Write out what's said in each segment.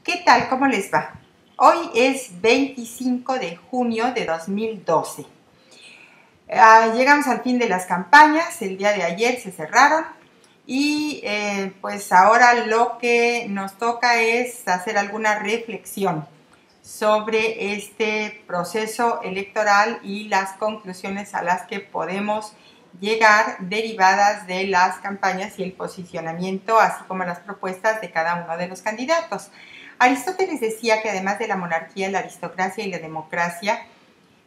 ¿Qué tal? ¿Cómo les va? Hoy es 25 de junio de 2012. Llegamos al fin de las campañas, el día de ayer se cerraron y pues ahora lo que nos toca es hacer alguna reflexión sobre este proceso electoral y las conclusiones a las que podemos llegar derivadas de las campañas y el posicionamiento, así como las propuestas de cada uno de los candidatos. Aristóteles decía que además de la monarquía, la aristocracia y la democracia,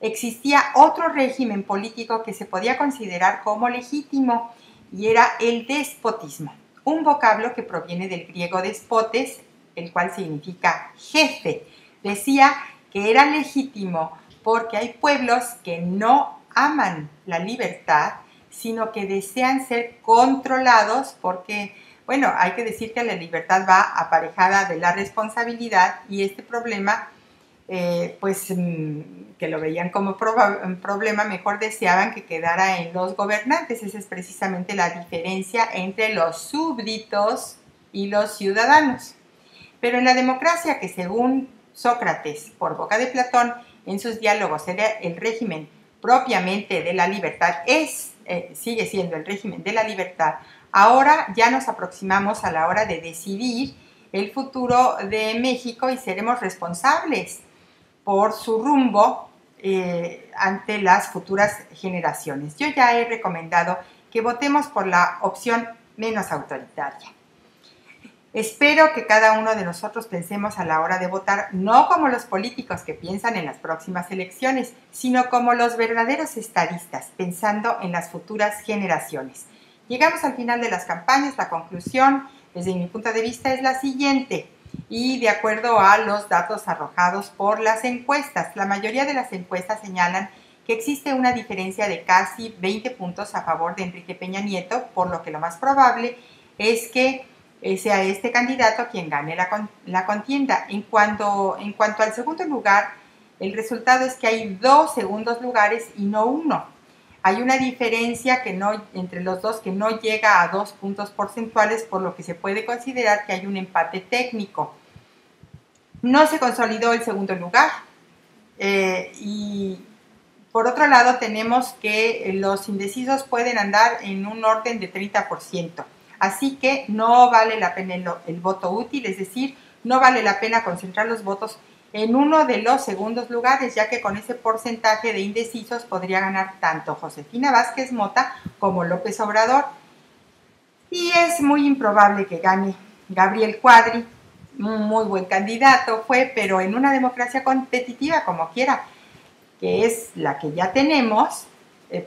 existía otro régimen político que se podía considerar como legítimo y era el despotismo, un vocablo que proviene del griego despotes, el cual significa jefe. Decía que era legítimo porque hay pueblos que no aman la libertad, sino que desean ser controlados porque, bueno, hay que decir que la libertad va aparejada de la responsabilidad y este problema que lo veían como problema, mejor deseaban que quedara en los gobernantes. Esa es precisamente la diferencia entre los súbditos y los ciudadanos. Pero en la democracia, que según Sócrates, por boca de Platón, en sus diálogos era el régimen propiamente de la libertad, sigue siendo el régimen de la libertad, ahora ya nos aproximamos a la hora de decidir el futuro de México y seremos responsables por su rumbo ante las futuras generaciones. Yo ya he recomendado que votemos por la opción menos autoritaria. Espero que cada uno de nosotros pensemos a la hora de votar no como los políticos que piensan en las próximas elecciones, sino como los verdaderos estadistas, pensando en las futuras generaciones. Llegamos al final de las campañas, la conclusión, desde mi punto de vista, es la siguiente. Y de acuerdo a los datos arrojados por las encuestas, la mayoría de las encuestas señalan que existe una diferencia de casi 20 puntos a favor de Enrique Peña Nieto, por lo que lo más probable es que sea este candidato quien gane la contienda. En cuanto al segundo lugar, el resultado es que hay 2 segundos lugares y no 1. Hay una diferencia entre los dos que no llega a 2 puntos porcentuales, por lo que se puede considerar que hay un empate técnico. No se consolidó el segundo lugar y por otro lado tenemos que los indecisos pueden andar en un orden de 30%. Así que no vale la pena el voto útil, es decir, no vale la pena concentrar los votos en uno de los segundos lugares, ya que con ese porcentaje de indecisos podría ganar tanto Josefina Vázquez Mota como López Obrador. Y es muy improbable que gane Gabriel Cuadri, un muy buen candidato fue, pero en una democracia competitiva como quiera, que es la que ya tenemos,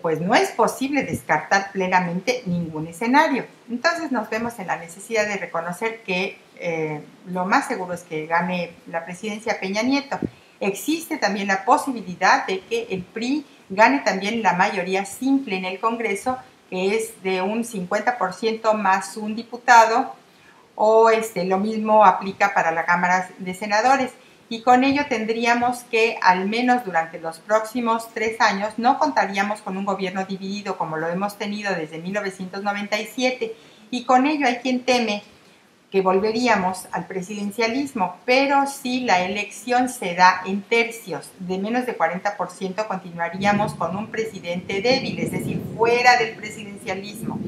pues no es posible descartar plenamente ningún escenario. Entonces nos vemos en la necesidad de reconocer que lo más seguro es que gane la presidencia Peña Nieto. Existe también la posibilidad de que el PRI gane también la mayoría simple en el Congreso, que es de un 50% más un diputado, o lo mismo aplica para la Cámara de Senadores. Y con ello tendríamos que, al menos durante los próximos 3 años, no contaríamos con un gobierno dividido como lo hemos tenido desde 1997. Y con ello hay quien teme que volveríamos al presidencialismo, pero si la elección se da en tercios de menos de 40%, continuaríamos con un presidente débil, es decir, fuera del presidencialismo,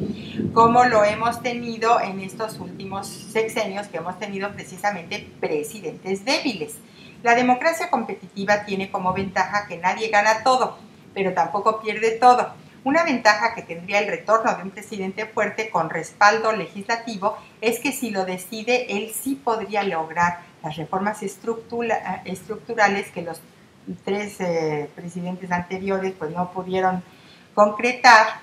como lo hemos tenido en estos últimos sexenios, que hemos tenido precisamente presidentes débiles. La democracia competitiva tiene como ventaja que nadie gana todo, pero tampoco pierde todo. Una ventaja que tendría el retorno de un presidente fuerte con respaldo legislativo es que si lo decide, él sí podría lograr las reformas estructurales que los 3 presidentes anteriores pues no pudieron concretar,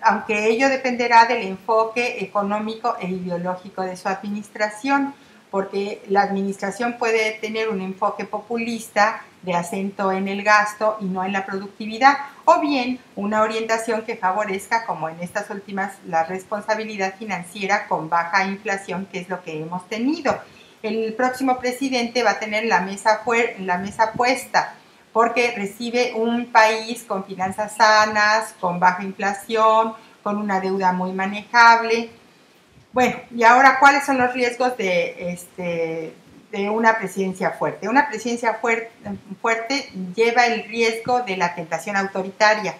aunque ello dependerá del enfoque económico e ideológico de su administración, porque la administración puede tener un enfoque populista de acento en el gasto y no en la productividad, o bien una orientación que favorezca, como en estas últimas, la responsabilidad financiera con baja inflación, que es lo que hemos tenido. El próximo presidente va a tener la mesa puesta, porque recibe un país con finanzas sanas, con baja inflación, con una deuda muy manejable. Bueno, y ahora, ¿cuáles son los riesgos de de una presidencia fuerte. Una presidencia fuerte lleva el riesgo de la tentación autoritaria,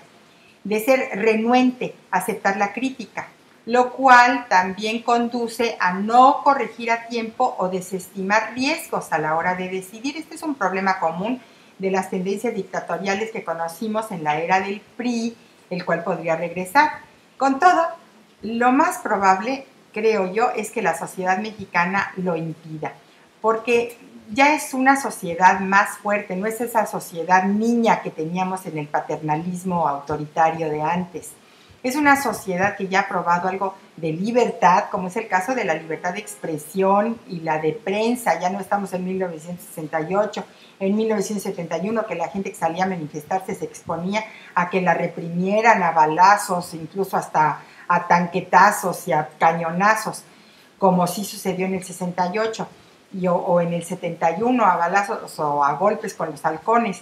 de ser renuente a aceptar la crítica, lo cual también conduce a no corregir a tiempo o desestimar riesgos a la hora de decidir. Este es un problema común de las tendencias dictatoriales que conocimos en la era del PRI, el cual podría regresar. Con todo, lo más probable, creo yo, es que la sociedad mexicana lo impida, porque ya es una sociedad más fuerte, no es esa sociedad niña que teníamos en el paternalismo autoritario de antes. Es una sociedad que ya ha probado algo de libertad, como es el caso de la libertad de expresión y la de prensa. Ya no estamos en 1968, en 1971, que la gente que salía a manifestarse se exponía a que la reprimieran a balazos, incluso hasta a tanquetazos y a cañonazos, como sí sucedió en el 68 o en el 71, a balazos o a golpes con los halcones.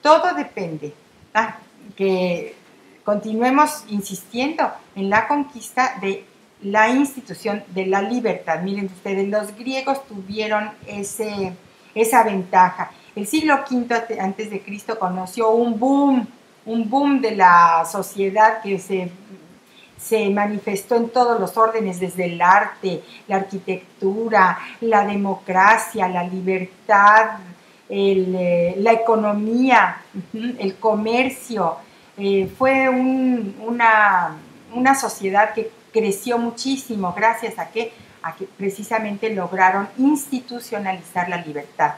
Todo depende. Que continuemos insistiendo en la conquista de la institución de la libertad. Miren ustedes, los griegos tuvieron esa ventaja. El siglo V antes de Cristo conoció un boom de la sociedad que se manifestó en todos los órdenes, desde el arte, la arquitectura, la democracia, la libertad, la economía, el comercio. Fue una sociedad que creció muchísimo gracias a que precisamente lograron institucionalizar la libertad.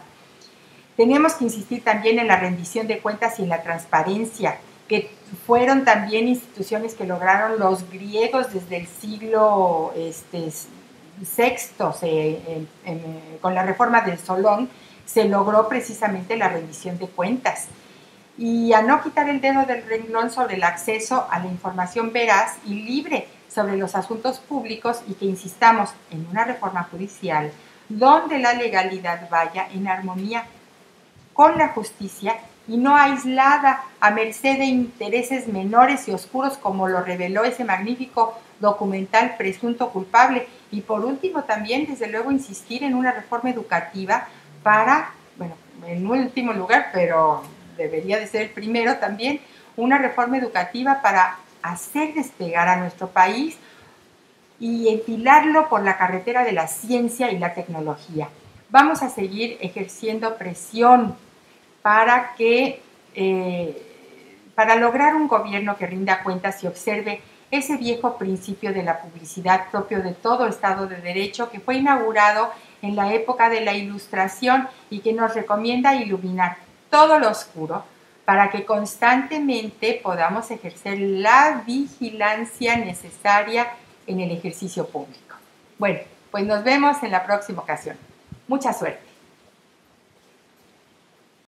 Tenemos que insistir también en la rendición de cuentas y en la transparencia, que fueron también instituciones que lograron los griegos desde el siglo VI, con la reforma del Solón, se logró precisamente la rendición de cuentas. Y a no quitar el dedo del renglón sobre el acceso a la información veraz y libre sobre los asuntos públicos, y que insistamos en una reforma judicial donde la legalidad vaya en armonía con la justicia y no aislada a merced de intereses menores y oscuros, como lo reveló ese magnífico documental Presunto Culpable. Y por último también, desde luego, insistir en una reforma educativa para, bueno, en último lugar, pero debería de ser el primero también, una reforma educativa para hacer despegar a nuestro país y enfilarlo por la carretera de la ciencia y la tecnología. Vamos a seguir ejerciendo presión para lograr un gobierno que rinda cuentas y observe ese viejo principio de la publicidad propio de todo Estado de Derecho, que fue inaugurado en la época de la Ilustración y que nos recomienda iluminar todo lo oscuro para que constantemente podamos ejercer la vigilancia necesaria en el ejercicio público. Bueno, pues nos vemos en la próxima ocasión. Mucha suerte.